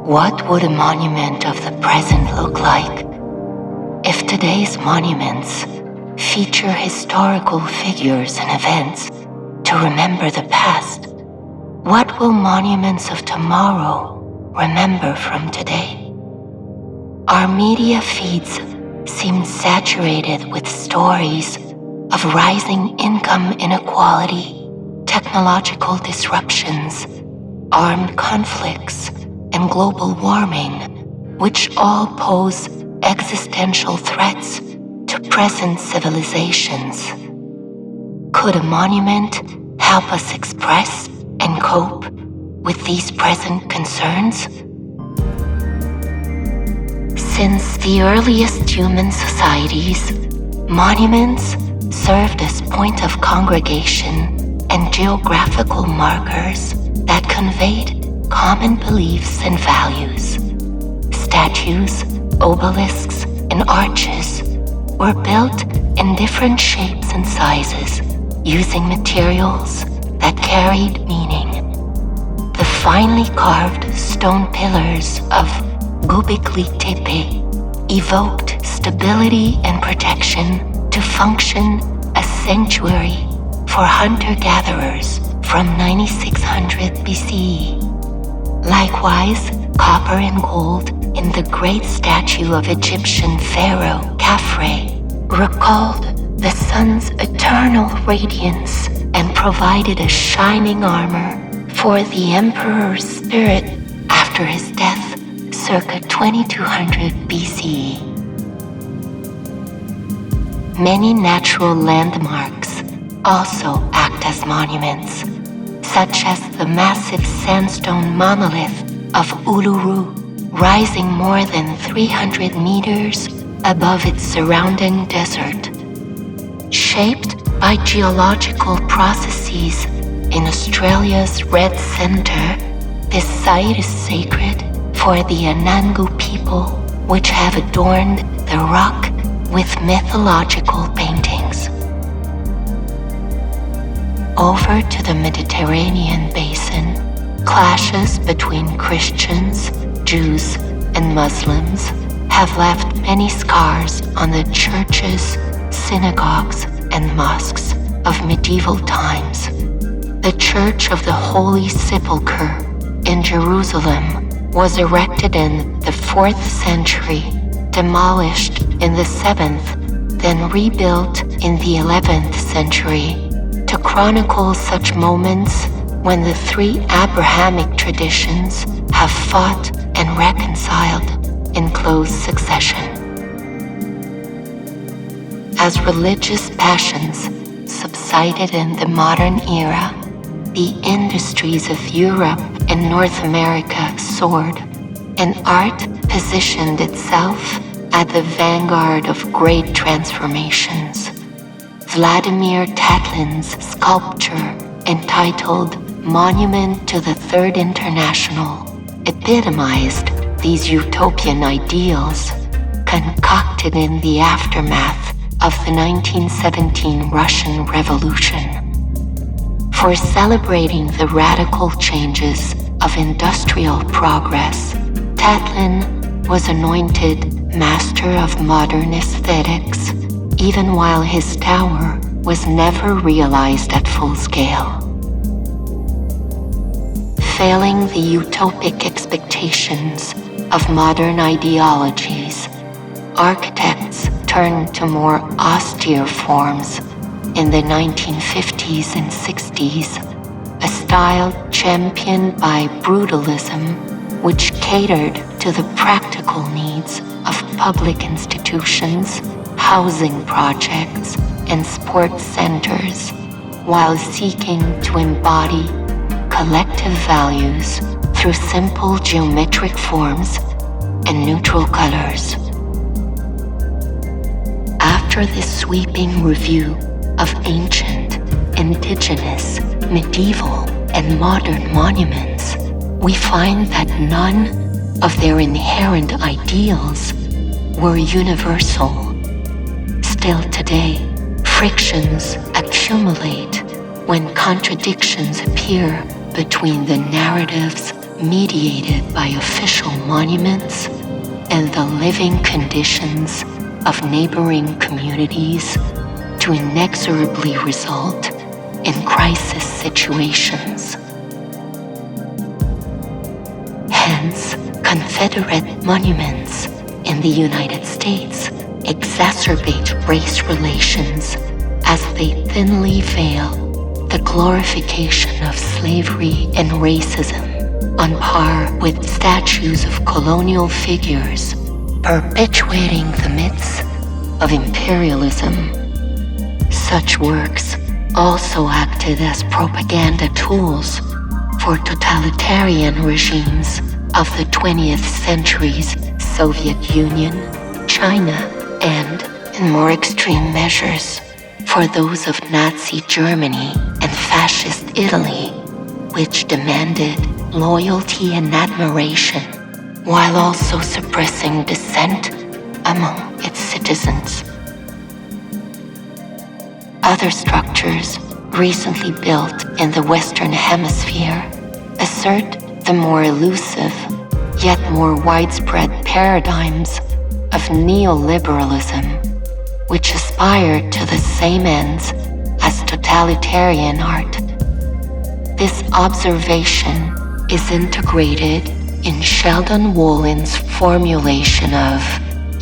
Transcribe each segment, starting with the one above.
What would a monument of the present look like? If today's monuments feature historical figures and events to remember the past, what will monuments of tomorrow remember from today? Our media feeds seem saturated with stories of rising income inequality, technological disruptions, armed conflicts, and global warming, which all pose existential threats to present civilizations. Could a monument help us express and cope with these present concerns? Since the earliest human societies, monuments served as point of congregation and geographical markers that conveyed common beliefs and values. Statues, obelisks, and arches were built in different shapes and sizes, using materials that carried meaning. The finely carved stone pillars of Göbekli Tepe evoked stability and protection to function as sanctuary for hunter-gatherers from 9600 BCE. Likewise, copper and gold in the great statue of Egyptian pharaoh Khafre recalled the sun's eternal radiance and provided a shining armor for the emperor's spirit after his death circa 2200 BCE. Many natural landmarks also act as monuments, such as the massive sandstone monolith of Uluru, rising more than 300 meters above its surrounding desert. Shaped by geological processes in Australia's Red Centre, this site is sacred for the Anangu people, which have adorned the rock with mythological paintings. Over to the Mediterranean basin, clashes between Christians, Jews, and Muslims have left many scars on the churches, synagogues, and mosques of medieval times. The Church of the Holy Sepulchre in Jerusalem was erected in the 4th century, demolished in the 7th, then rebuilt in the 11th century, to chronicle such moments when the three Abrahamic traditions have fought and reconciled in close succession. As religious passions subsided in the modern era, the industries of Europe and North America soared, and art positioned itself at the vanguard of great transformations. Vladimir Tatlin's sculpture entitled Monument to the Third International epitomized these utopian ideals concocted in the aftermath of the 1917 Russian Revolution. For celebrating the radical changes of industrial progress, Tatlin was anointed Master of Modern Aesthetics, even while his tower was never realized at full scale. Failing the utopic expectations of modern ideologies, architects turned to more austere forms in the 1950s and 60s, a style championed by brutalism which catered to the practical needs of public institutions, housing projects, and sports centers, while seeking to embody collective values through simple geometric forms and neutral colors. After this sweeping review of ancient, indigenous, medieval, and modern monuments, we find that none of their inherent ideals were universal. Still today, frictions accumulate when contradictions appear between the narratives mediated by official monuments and the living conditions of neighboring communities to inexorably result in crisis situations. Hence, Confederate monuments in the United States exacerbate race relations as they thinly veil the glorification of slavery and racism, on par with statues of colonial figures perpetuating the myths of imperialism. Such works also acted as propaganda tools for totalitarian regimes of the 20th century's Soviet Union, China, and, in more extreme measures, for those of Nazi Germany and Fascist Italy, which demanded loyalty and admiration, while also suppressing dissent among its citizens. Other structures recently built in the Western Hemisphere assert the more elusive, yet more widespread paradigms of neoliberalism, which aspire to the same ends as totalitarian art. This observation is integrated in Sheldon Wolin's formulation of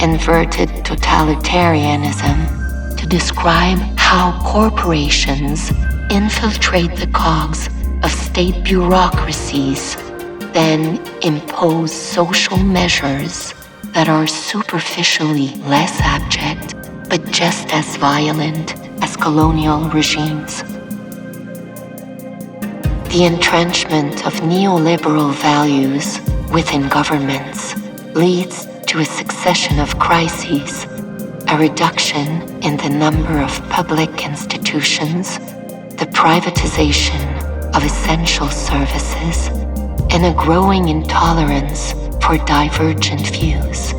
inverted totalitarianism to describe how corporations infiltrate the cogs of state bureaucracies, then impose social measures that are superficially less abject but just as violent as colonial regimes. The entrenchment of neoliberal values within governments leads to a succession of crises, a reduction in the number of public institutions, the privatization of essential services, and a growing intolerance for divergent views.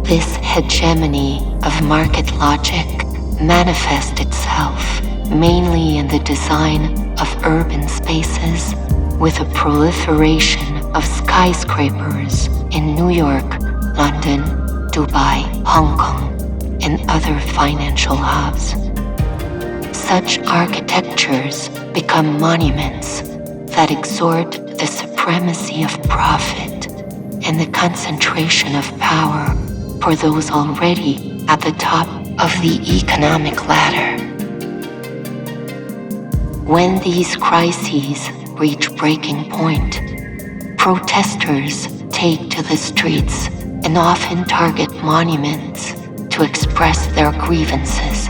This hegemony of market logic manifests itself mainly in the design of urban spaces, with a proliferation of skyscrapers in New York, London, Dubai, Hong Kong, and other financial hubs. Such architectures become monuments that exhort the supremacy of profit and the concentration of power for those already at the top of the economic ladder. When these crises reach breaking point, protesters take to the streets and often target monuments to express their grievances.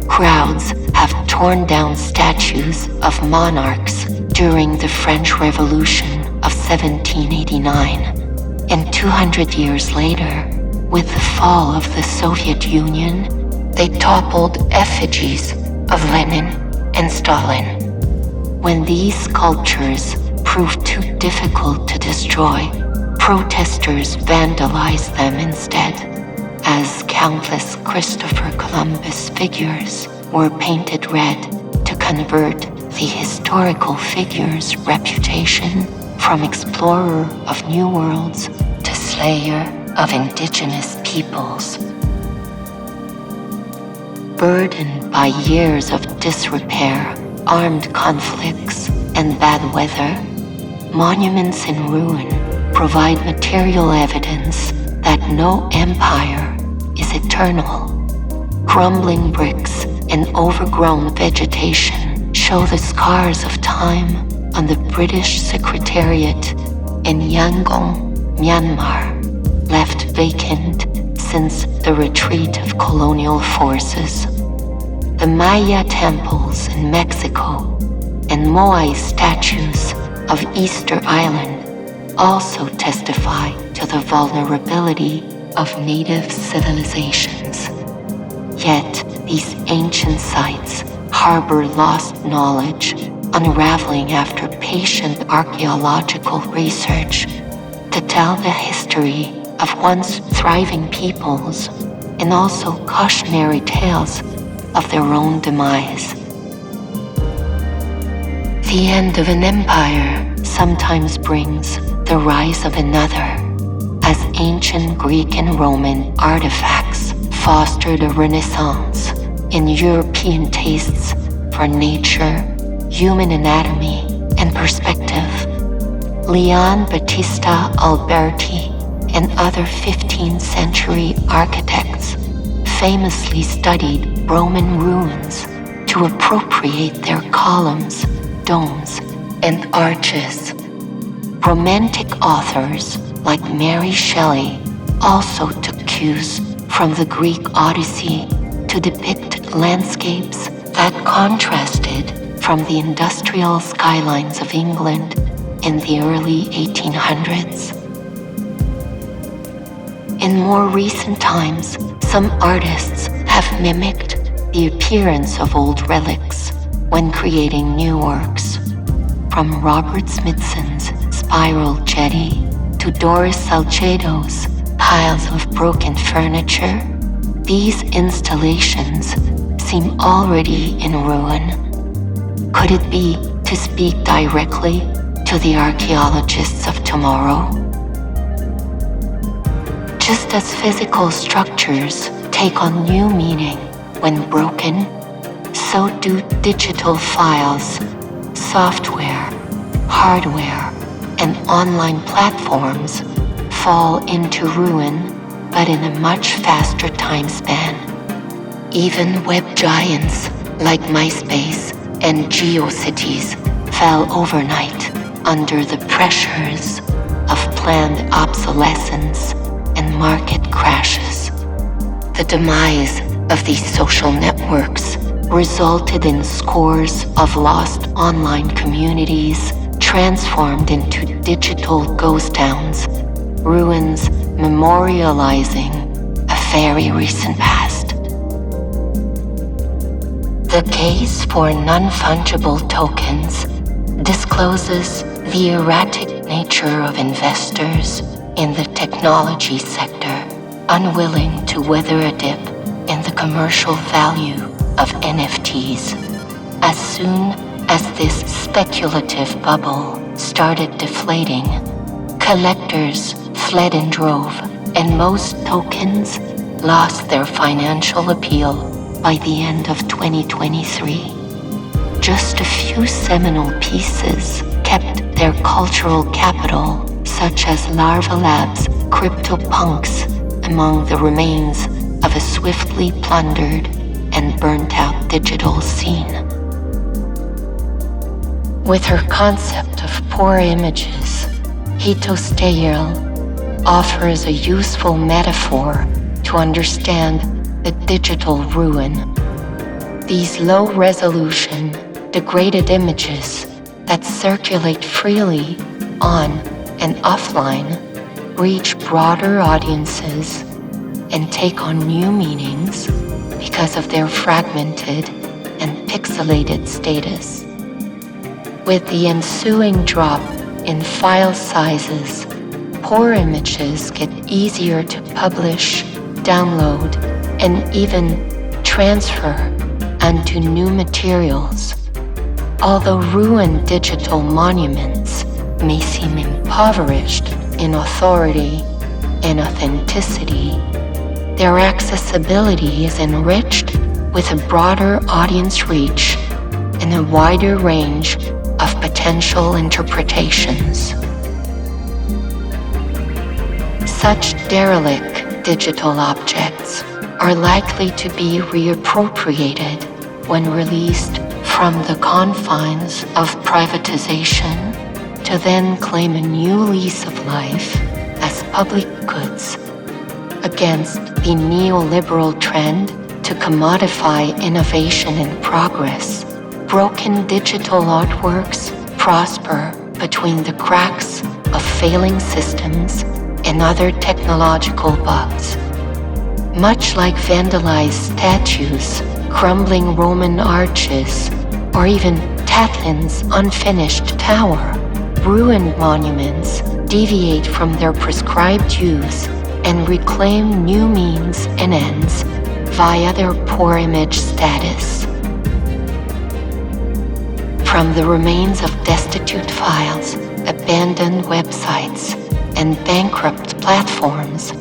Crowds have torn down statues of monarchs during the French Revolution of 1789, and 200 years later, with the fall of the Soviet Union, they toppled effigies of Lenin and Stalin. When these sculptures proved too difficult to destroy, protesters vandalized them instead, as countless Christopher Columbus figures were painted red to convert the historical figure's reputation from explorer of new worlds to slayer of indigenous peoples. Burdened by years of disrepair, armed conflicts, and bad weather, monuments in ruin provide material evidence that no empire is eternal. Crumbling bricks and overgrown vegetation show the scars of time on the British Secretariat in Yangon, Myanmar, left vacant since the retreat of colonial forces. The Maya temples in Mexico and Moai statues of Easter Island also testify to the vulnerability of native civilizations. Yet these ancient sites harbor lost knowledge, unraveling after patient archaeological research to tell the history of once thriving peoples and also cautionary tales of their own demise. The end of an empire sometimes brings the rise of another, as ancient Greek and Roman artifacts fostered a renaissance in European tastes for nature, human anatomy, and perspective. Leon Battista Alberti and other 15th century architects famously studied Roman ruins to appropriate their columns, domes, and arches. Romantic authors like Mary Shelley also took cues from the Greek Odyssey to depict landscapes that contrasted from the industrial skylines of England in the early 1800s. In more recent times, some artists have mimicked the appearance of old relics when creating new works. From Robert Smithson's spiral jetty to Doris Salcedo's piles of broken furniture, these installations seem already in ruin. Could it be to speak directly to the archaeologists of tomorrow? Just as physical structures take on new meaning when broken, so do digital files, software, hardware, and online platforms fall into ruin, but in a much faster time span. Even web giants like MySpace and GeoCities fell overnight under the pressures of planned obsolescence and market crashes. The demise of these social networks resulted in scores of lost online communities transformed into digital ghost towns, ruins memorializing a very recent past. The case for non-fungible tokens discloses the erratic nature of investors in the technology sector, unwilling to weather a dip in the commercial value of NFTs. As soon as this speculative bubble started deflating, collectors fled in drove, and most tokens lost their financial appeal by the end of 2023. Just a few seminal pieces kept their cultural capital, such as Larva Labs' CryptoPunks, among the remains of a swiftly plundered and burnt-out digital scene. With her concept of poor images, Hito Steyerl offers a useful metaphor to understand the digital ruin. These low-resolution, degraded images that circulate freely on and offline reach broader audiences and take on new meanings because of their fragmented and pixelated status. With the ensuing drop in file sizes, poor images get easier to publish, download, and even transfer onto new materials. Although ruined digital monuments may seem impoverished in authority and authenticity, their accessibility is enriched with a broader audience reach and a wider range of potential interpretations. Such derelict digital objects are likely to be reappropriated when released from the confines of privatization to then claim a new lease of life as public goods. Against the neoliberal trend to commodify innovation and progress, broken digital artworks prosper between the cracks of failing systems and other technological bugs. Much like vandalized statues, crumbling Roman arches, or even Tatlin's unfinished tower, ruined monuments deviate from their prescribed use and reclaim new means and ends via their poor image status. From the remains of destitute files abandoned websites and bankrupt platforms,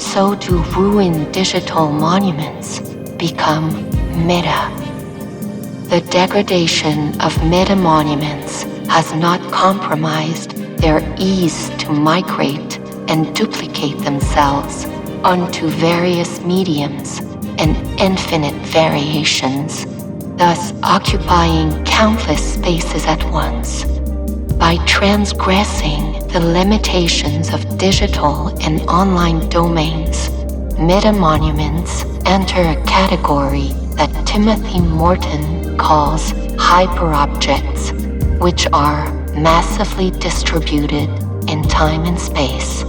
so do ruined digital monuments become meta. The degradation of meta-monuments has not compromised their ease to migrate and duplicate themselves onto various mediums and infinite variations, thus occupying countless spaces at once. By transgressing the limitations of digital and online domains, meta-monuments enter a category that Timothy Morton calls hyperobjects, which are massively distributed in time and space.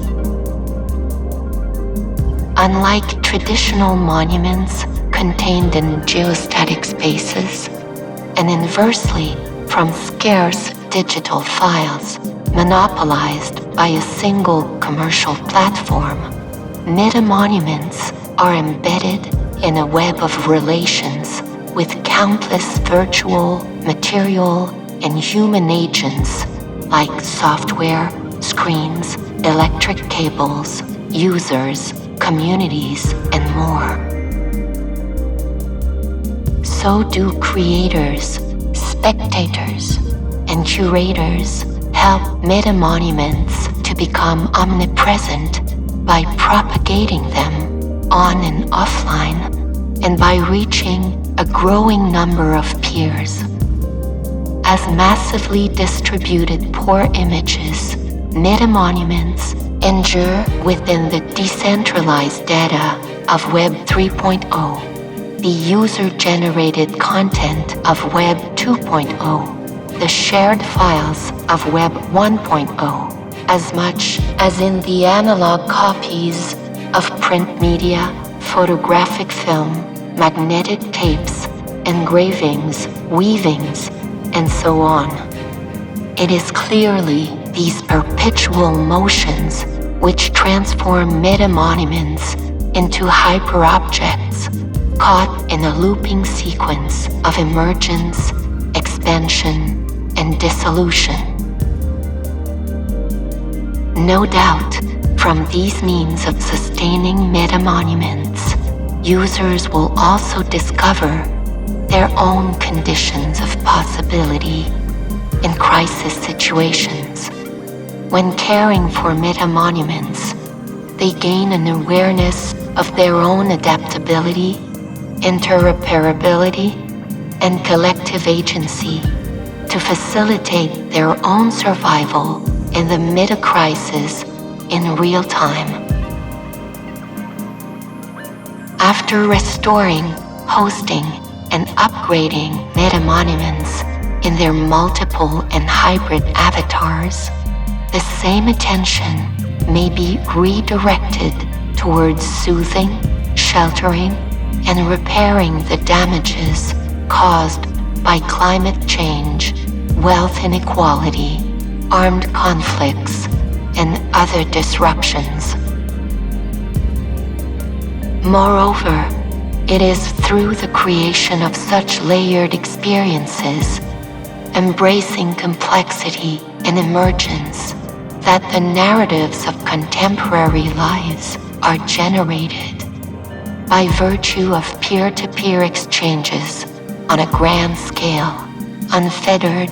Unlike traditional monuments contained in geostatic spaces, and inversely from scarce digital files monopolized by a single commercial platform, meta-monuments are embedded in a web of relations with countless virtual, material, and human agents like software, screens, electric cables, users, communities, and more. So do creators, spectators, and curators help meta-monuments to become omnipresent by propagating them on and offline and by reaching a growing number of peers. As massively distributed poor images, meta-monuments endure within the decentralized data of Web 3.0, the user-generated content of Web 2.0, the shared files of Web 1.0, as much as in the analog copies of print media, photographic film, magnetic tapes, engravings, weavings, and so on. It is clearly these perpetual motions which transform meta-monuments into hyperobjects caught in a looping sequence of emergence, expansion, and dissolution. No doubt, from these means of sustaining meta-monuments, users will also discover their own conditions of possibility in crisis situations. When caring for meta-monuments, they gain an awareness of their own adaptability, interoperability, and collective agency to facilitate their own survival in the meta-crisis in real time. After restoring, hosting, and upgrading meta-monuments in their multiple and hybrid avatars, the same attention may be redirected towards soothing, sheltering, and repairing the damages caused by climate change, wealth inequality, armed conflicts, and other disruptions. Moreover, it is through the creation of such layered experiences, embracing complexity and emergence, that the narratives of contemporary lives are generated by virtue of peer-to-peer exchanges on a grand scale, unfettered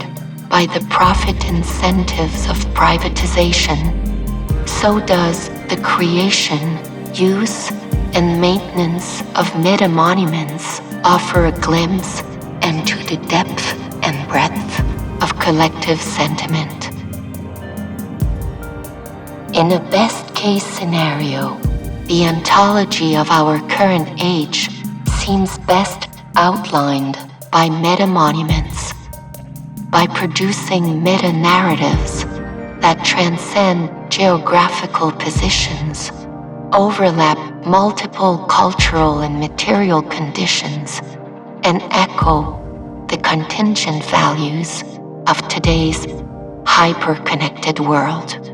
by the profit incentives of privatization. So does the creation, use, and maintenance of meta-monuments offer a glimpse into the depth and breadth of collective sentiment. In a best-case scenario, the ontology of our current age seems best outlined by meta-monuments, by producing meta-narratives that transcend geographical positions, overlap multiple cultural and material conditions, and echo the contingent values of today's hyper-connected world.